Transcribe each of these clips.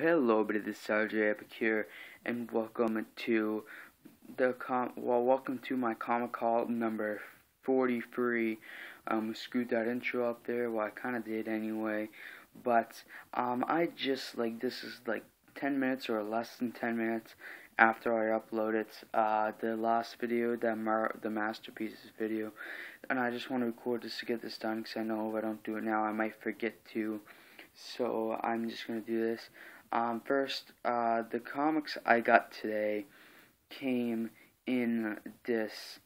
Hello, but this is RJ Epic here, and welcome to welcome to my comic call number 43. Screwed that intro up there. Well, I kind of did anyway, but I just this is like 10 minutes or less than 10 minutes after I upload it. The last video, the masterpieces video, and I just want to record this to get this done because I know if I don't do it now, I might forget to. So I'm just gonna do this. First, the comics I got today came in this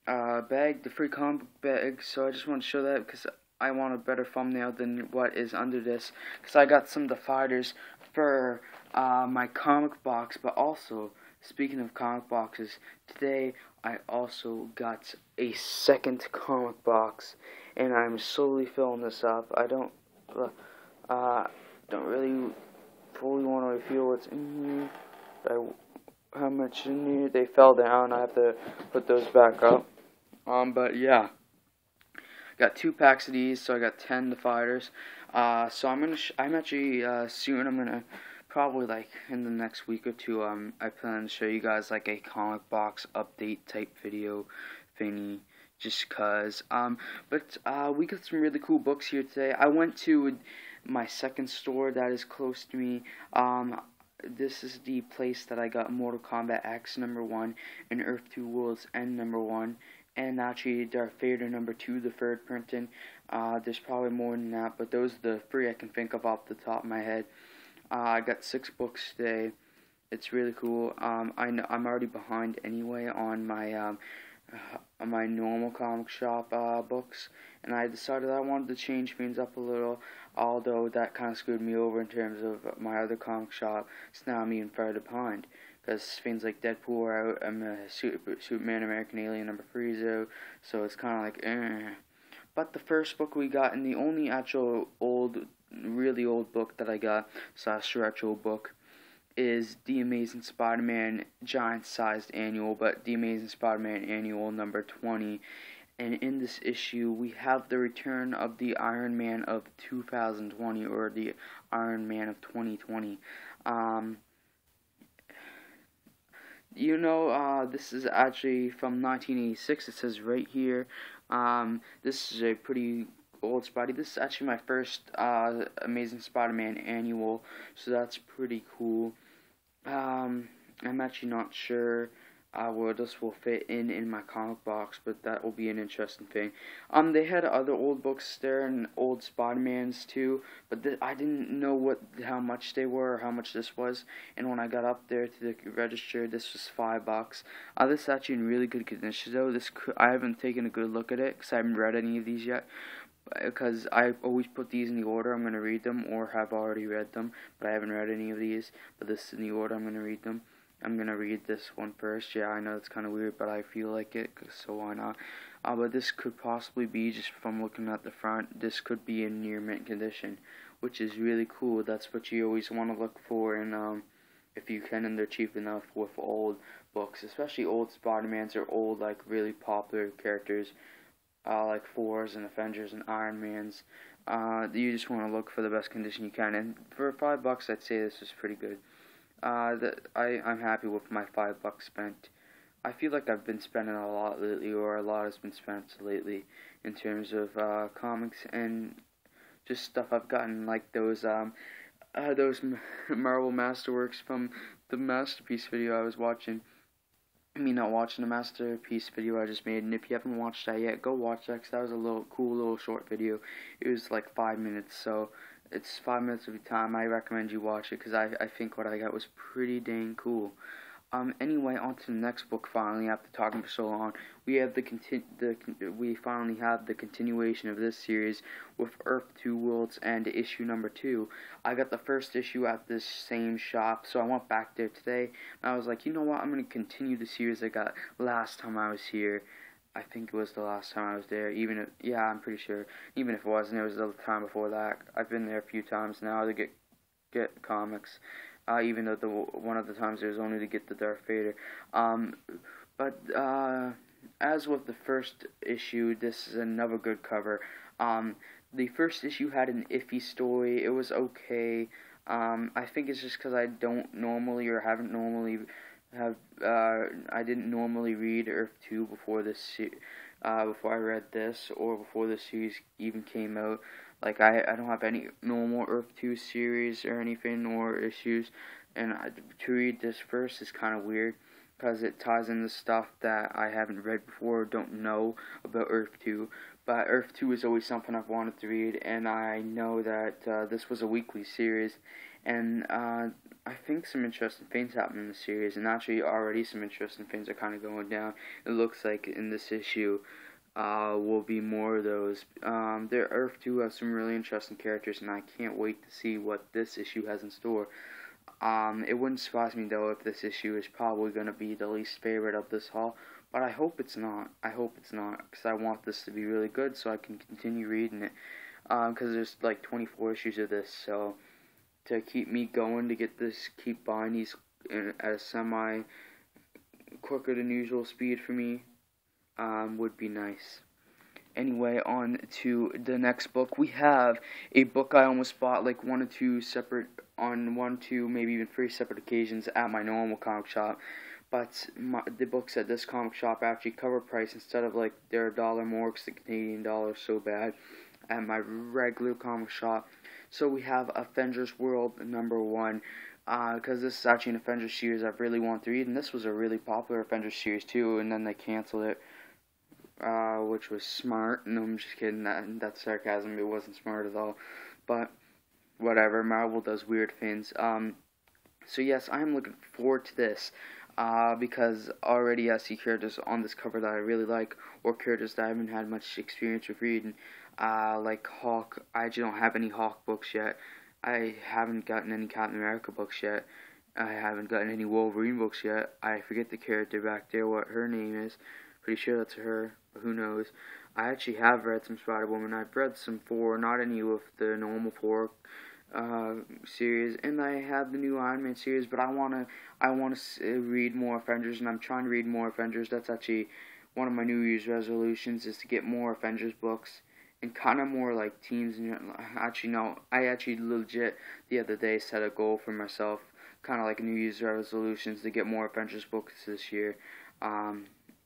bag, the free comic book bag. So I just want to show that because I want a better thumbnail than what is under this. Because I got some of the fighters for my comic box. But also, speaking of comic boxes, today I also got a second comic box, and I'm slowly filling this up. I don't really fully want to reveal what's in here. How much in here? They fell down. I have to put those back up. But yeah, got 2 packs of these, so I got 10 the fighters. So I'm actually soon. I'm gonna probably like in the next week or two. I plan to show you guys like a comic box update type video thingy. Just cause. But we got some really cool books here today. I went to my second store that is close to me. This is the place that I got Mortal Kombat X #1 and Earth 2 Worlds End #1, and actually Darth Vader #2, the third printing. There's probably more than that, but those are the 3 I can think of off the top of my head. I got 6 books today. It's really cool. I know I'm already behind anyway on my normal comic shop books, and I decided I wanted to change things up a little, although that kind of screwed me over in terms of my other comic shop. So now I'm even further behind, because things like Deadpool are out, I'm a Superman American Alien #3, so it's kind of like, But the first book we got, and the only actual really old book that I got, / retro book, is The Amazing Spider-Man giant-sized annual, but The Amazing Spider-Man annual number 20. And in this issue, we have the return of the Iron Man of 2020, or the Iron Man of 2020. This is actually from 1986. It says right here. This is a pretty old Spidey. This is actually my first Amazing Spider-Man annual, so that's pretty cool. I'm actually not sure where this will fit in my comic box, but that will be an interesting thing. They had other old books there and old Spider-Mans too, but I didn't know how much they were or how much this was. And when I got up there to the register, this was $5. This is actually in really good condition though. I haven't taken a good look at it because I haven't read any of these yet. Because I always put these in the order I'm going to read them, or have already read them, but I haven't read any of these. But this is in the order I'm going to read them. I'm going to read this one first. Yeah, I know it's kind of weird, but I feel like it, so why not? But this could possibly be, just from looking at the front, this could be in near mint condition, which is really cool. That's what you always want to look for, and if you can, and they're cheap enough with old books, especially old Spider-Mans or old, like, really popular characters. Like Thors and Avengers and Iron Mans. You just want to look for the best condition you can, and for $5, I'd say this is pretty good. I'm happy with my $5 spent. I feel like I've been spending a lot lately, or a lot has been spent lately, in terms of comics and just stuff I've gotten, like those Marvel Masterworks from the Masterpiece video I was watching. Not watching the masterpiece video I just made, and if you haven't watched that yet, go watch that, because that was a cool little short video. It was like 5 minutes, so it's 5 minutes of your time. I recommend you watch it, because I think what I got was pretty dang cool. Anyway, on to the next book. Finally, after talking for so long, we have we finally have the continuation of this series with Earth 2 Worlds and issue #2. I got the first issue at this same shop, so I went back there today, and I was like, you know what, I'm going to continue the series I got last time I was here. I think it was the last time I was there, yeah, I'm pretty sure. Even if it wasn't, it was the time before that. I've been there a few times now to get comics. Even though one of the times it was only to get the Darth Vader. As with the first issue, this is another good cover. The first issue had an iffy story. It was okay. I think it's just because I don't normally or haven't normally have I didn't normally read Earth 2 before before I read this, or before the series even came out. Like I don't have any normal Earth 2 series or anything or issues, and to read this first is kind of weird because it ties into stuff that I haven't read before or don't know about Earth 2. But Earth 2 is always something I've wanted to read, and I know that this was a weekly series, and I think some interesting things happen in the series, and actually already some interesting things are kind of going down. It looks like in this issue will be more of those. Earth 2 has some really interesting characters, and I can't wait to see what this issue has in store. It wouldn't surprise me though if this issue is probably going to be the least favorite of this haul, but I hope it's not. I hope it's not, because I want this to be really good so I can continue reading it. Because there's like 24 issues of this, so to keep me going, to get this, keep buying these at a semi quicker than usual speed for me, would be nice. Anyway, on to the next book. We have a book I almost bought like one or two, maybe even three separate occasions at my normal comic shop. But the books at this comic shop actually cover price instead of like they're $1 more because the Canadian dollar is so bad at my regular comic shop. So we have Avengers World #1. Because this is actually an Avengers series I really want to read, and this was a really popular Avengers series too, and then they canceled it. Which was smart. No, I'm just kidding. That's sarcasm. It wasn't smart at all. But whatever. Marvel does weird things. So yes, I am looking forward to this. Because already I see characters on this cover that I really like, or characters that I haven't had much experience with reading. Like Hawk. I actually don't have any Hawk books yet. I haven't gotten any Captain America books yet. I haven't gotten any Wolverine books yet. I forget the character back there, what her name is. Pretty sure that's her, but who knows. I actually have read some Spider-Woman. I've read some 4, not any of the normal 4 series, and I have the new Iron Man series, but I wanna read more Avengers, and I'm trying to read more Avengers. That's actually one of my New Year's resolutions, is to get more Avengers books, and kind of more like teams. And actually, no, I actually legit the other day set a goal for myself, kind of like New Year's resolutions, to get more Avengers books this year.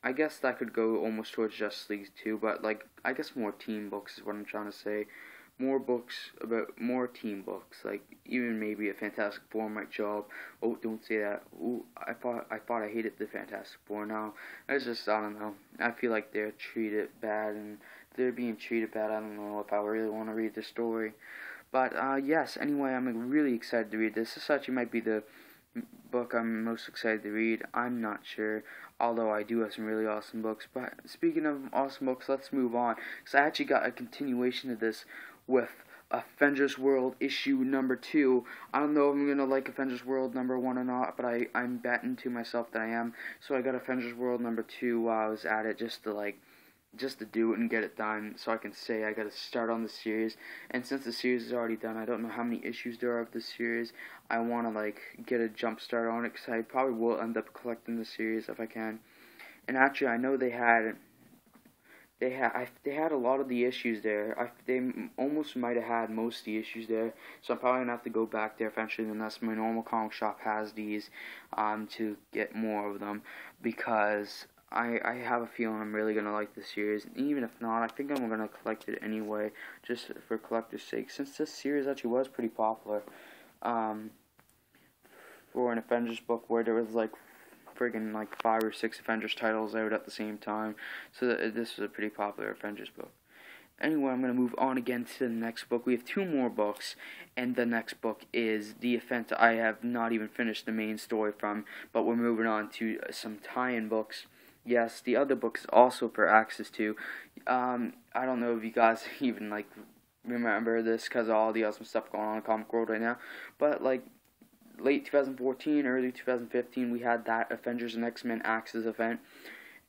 I guess that could go almost towards Justice League too, but like I guess more team books is what I'm trying to say. More books about more team books, like even maybe a Fantastic Four might show up. Oh, don't say that. Ooh, I thought I hated the Fantastic Four. Now it's just, I don't know. I feel like they're treated bad, and if they're being treated bad, I don't know if I really want to read the story. But yes. Anyway, I'm really excited to read this. This actually might be the book I'm most excited to read. I'm not sure, although I do have some really awesome books. But speaking of awesome books, let's move on, because I actually got a continuation of this with Avengers World issue #2. I don't know if I'm gonna like Avengers World #1 or not, but I'm betting to myself that I am. So I got Avengers World #2 while I was at it, just to do it and get it done, so I can say I got to start on the series. And since the series is already done, I don't know how many issues there are of this series. I want to like get a jump start on it, because I probably will end up collecting the series if I can. And actually, I know they had a lot of the issues there. They almost might have had most of the issues there, so I'm probably gonna have to go back there eventually, unless my normal comic shop has these, to get more of them, because I have a feeling I'm really going to like this series. And even if not, I think I'm going to collect it anyway, just for collector's sake, since this series actually was pretty popular. For an Avengers book where there was like friggin' like 5 or 6 Avengers titles out at the same time. So this was a pretty popular Avengers book. Anyway, I'm going to move on again to the next book. We have 2 more books, and the next book is the event I have not even finished the main story from, but we're moving on to some tie-in books. Yes, the other book is also for Access to. I don't know if you guys even like remember this because of all the awesome stuff going on in the comic world right now, but like late 2014, early 2015, we had that Avengers and X-Men Access event,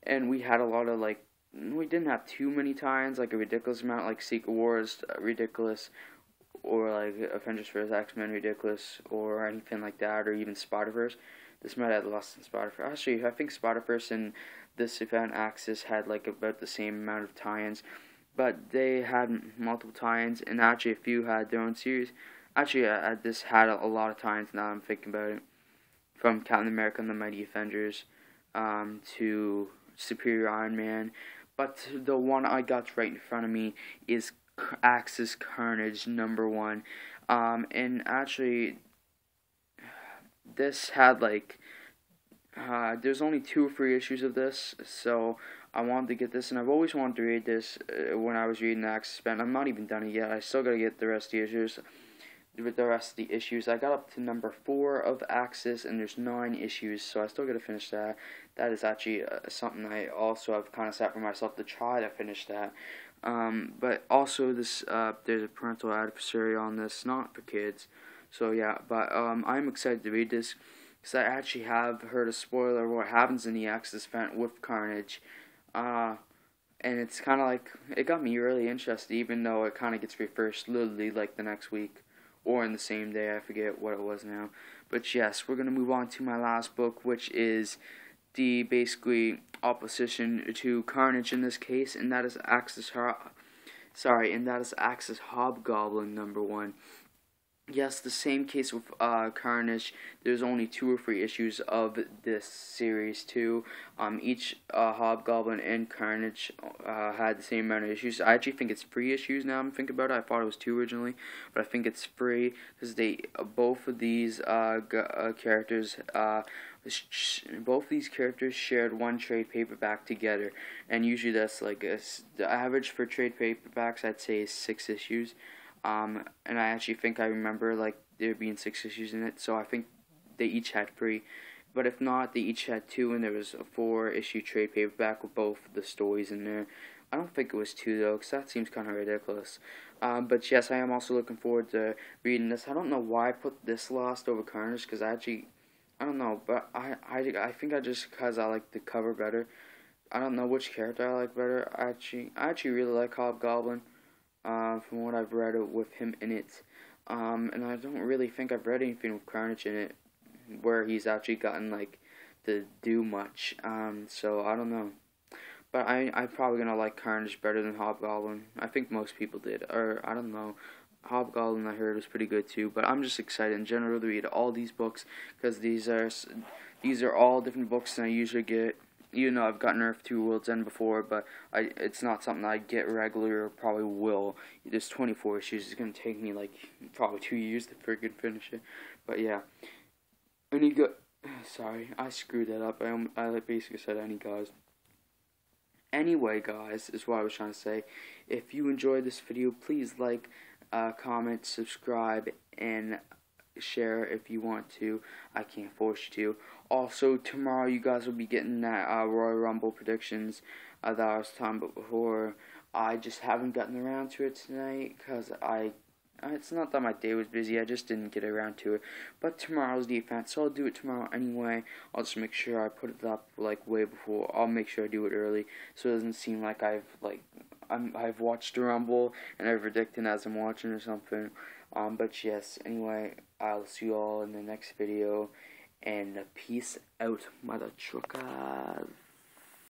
and we had a lot of like, we didn't have too many tie-ins, like a ridiculous amount, like Secret Wars, ridiculous, or like Avengers vs. X-Men, ridiculous, or anything like that, or even Spider-Verse. This might have less than Spider-Verse. Actually, I think Spider-Verse and this event Axis had like about the same amount of tie-ins, but they had multiple tie-ins, and actually a few had their own series. Actually, this had a lot of times now I'm thinking about it. From Captain America and the Mighty Avengers to Superior Iron Man. But the one I got right in front of me is Axis Carnage #1. And actually, this had like, there's only 2 or 3 issues of this, so I wanted to get this, and I've always wanted to read this when I was reading the Axis Band. I'm not even done it yet. I still gotta get the rest of the issues. With the rest of the issues, I got up to #4 of Axis, and there's 9 issues, so I still gotta finish that. That is actually something I also have kind of set for myself to try to finish that. But also this, there's a parental advisory on this, not for kids. So yeah, but I'm excited to read this because I actually have heard a spoiler of what happens in the Axis event with Carnage. And it's kind of like, it got me really interested, even though it kind of gets reversed literally like the next week. Or in the same day, I forget what it was now. But yes, we're going to move on to my last book, which is the basically opposition to Carnage in this case, and that is Axis Hobgoblin #1. Yes, the same case with Carnage. There's only 2 or 3 issues of this series too. Each Hobgoblin and Carnage had the same amount of issues. I actually think it's 3 issues now I'm thinking about it. I thought it was 2 originally, but I think it's 3 because they both of these characters shared 1 trade paperback together, and usually that's like the average for trade paperbacks I'd say is 6 issues. And I actually think I remember like there being 6 issues in it, so I think they each had 3. But if not, they each had 2, and there was a 4-issue trade paperback with both the stories in there. I don't think it was 2 though, because that seems kind of ridiculous. But yes, I am also looking forward to reading this. I don't know why I put this last over Carnage, because I don't know, but I think just because I like the cover better. I don't know which character I like better. I actually really like Hobgoblin. From what I've read with him in it. And I don't really think I've read anything with Carnage in it where he's actually gotten like to do much. So I don't know. But I'm probably gonna like Carnage better than Hobgoblin. I think most people did. Or I don't know. Hobgoblin I heard was pretty good too. But I'm just excited in general to read all these books because these are all different books than I usually get. Even though I've gotten Earth 2 World's End before, but it's not something I get regularly or probably will. There's 24 issues. It's going to take me like probably 2 years to freaking finish it. But yeah. Sorry, I screwed that up. I basically said any guys. Anyway, guys, is what I was trying to say. If you enjoyed this video, please like, comment, subscribe, and share if you want to. I can't force you to. Also, tomorrow you guys will be getting that Royal Rumble predictions that I was talking about before. I just haven't gotten around to it tonight because it's not that my day was busy, I just didn't get around to it. But tomorrow's the event, so I'll do it tomorrow anyway. I'll just make sure I put it up like way before. I'll make sure I do it early so it doesn't seem like I've watched the Rumble and I'm predicting as I'm watching or something. But yes, anyway, I'll see you all in the next video, and peace out, mother truckers.